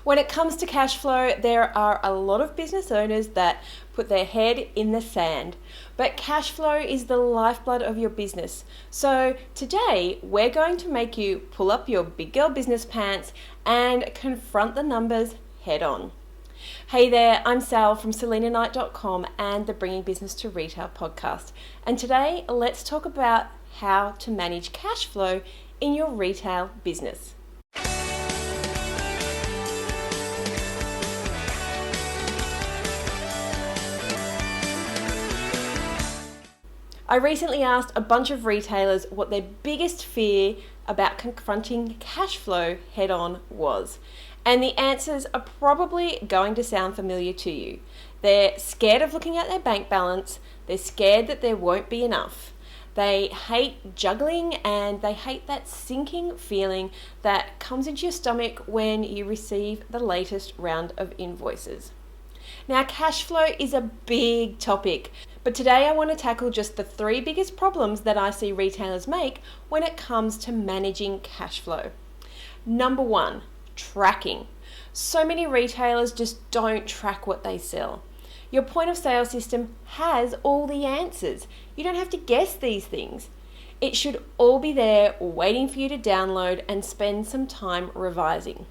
When it comes to cash flow, there are a lot of business owners that put their head in the sand. But cash flow is the lifeblood of your business. So today, we're going to make you pull up your big girl business pants and confront the numbers head on. Hey there, I'm Sal from SelenaKnight.com and the Bringing Business to Retail podcast. And today, let's talk about how to manage cash flow in your retail business. I recently asked a bunch of retailers what their biggest fear about confronting cash flow head on was. And the answers are probably going to sound familiar to you. They're scared of looking at their bank balance, they're scared that there won't be enough. They hate juggling and they hate that sinking feeling that comes into your stomach when you receive the latest round of invoices. Now, cash flow is a big topic, but today I want to tackle just the 3 biggest problems that I see retailers make when it comes to managing cash flow. Number 1, tracking. So many retailers just don't track what they sell. Your point of sale system has all the answers. You don't have to guess these things. It should all be there waiting for you to download and spend some time revising.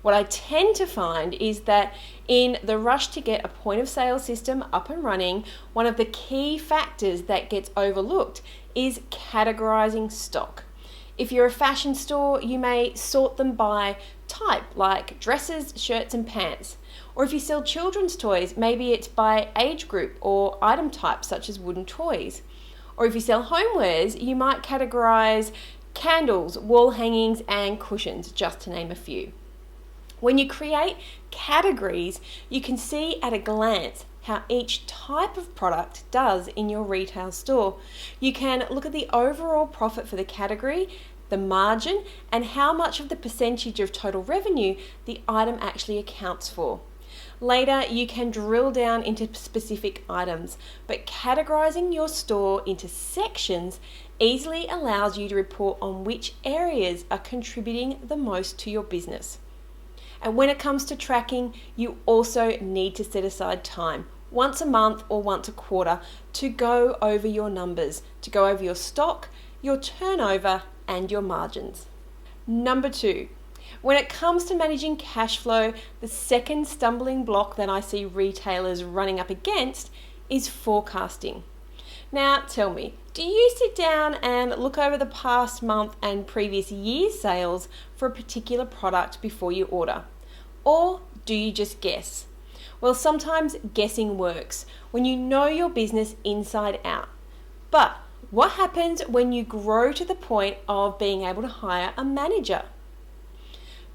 What I tend to find is that in the rush to get a point of sale system up and running, one of the key factors that gets overlooked is categorizing stock. If you're a fashion store, you may sort them by type, like dresses, shirts, and pants. Or if you sell children's toys, maybe it's by age group or item type, such as wooden toys. Or if you sell homewares, you might categorize candles, wall hangings, and cushions, just to name a few. When you create categories, you can see at a glance how each type of product does in your retail store. You can look at the overall profit for the category, the margin, and how much of the percentage of total revenue the item actually accounts for. Later, you can drill down into specific items, but categorizing your store into sections easily allows you to report on which areas are contributing the most to your business. And when it comes to tracking, you also need to set aside time, once a month or once a quarter, to go over your numbers, to go over your stock, your turnover, and your margins. Number 2, when it comes to managing cash flow, the second stumbling block that I see retailers running up against is forecasting. Now tell me, do you sit down and look over the past month and previous year's sales for a particular product before you order? Or do you just guess? Well, sometimes guessing works when you know your business inside out. But what happens when you grow to the point of being able to hire a manager?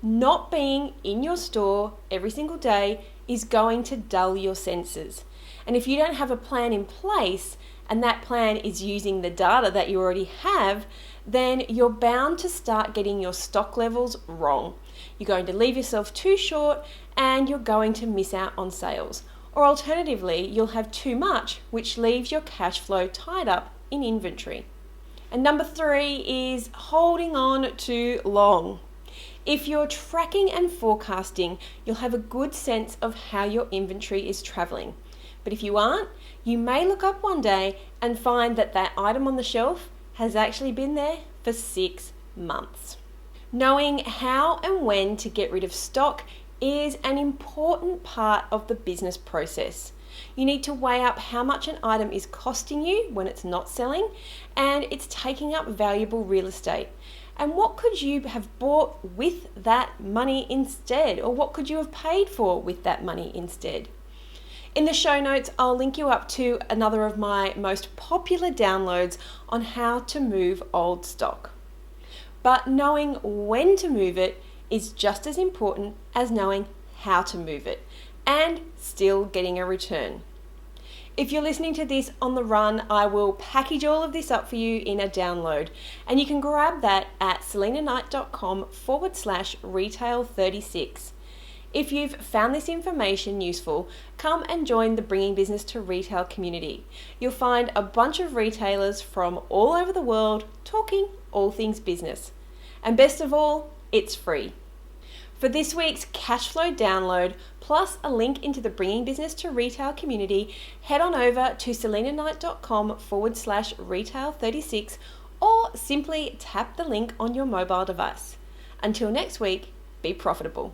Not being in your store every single day is going to dull your senses. And if you don't have a plan in place, and that plan is using the data that you already have, then you're bound to start getting your stock levels wrong. You're going to leave yourself too short and you're going to miss out on sales. Or alternatively, you'll have too much, which leaves your cash flow tied up in inventory. And number 3 is holding on too long. If you're tracking and forecasting, you'll have a good sense of how your inventory is traveling. But if you aren't, you may look up one day and find that that item on the shelf has actually been there for 6 months. Knowing how and when to get rid of stock is an important part of the business process. You need to weigh up how much an item is costing you when it's not selling and it's taking up valuable real estate. And what could you have bought with that money instead? Or what could you have paid for with that money instead? In the show notes, I'll link you up to another of my most popular downloads on how to move old stock. But knowing when to move it is just as important as knowing how to move it and still getting a return. If you're listening to this on the run, I will package all of this up for you in a download, and you can grab that at SelenaKnight.com/retail36. If you've found this information useful, come and join the Bringing Business to Retail community. You'll find a bunch of retailers from all over the world talking all things business. And best of all, it's free. For this week's cash flow download, plus a link into the Bringing Business to Retail community, head on over to selinaknight.com/retail36 or simply tap the link on your mobile device. Until next week, be profitable.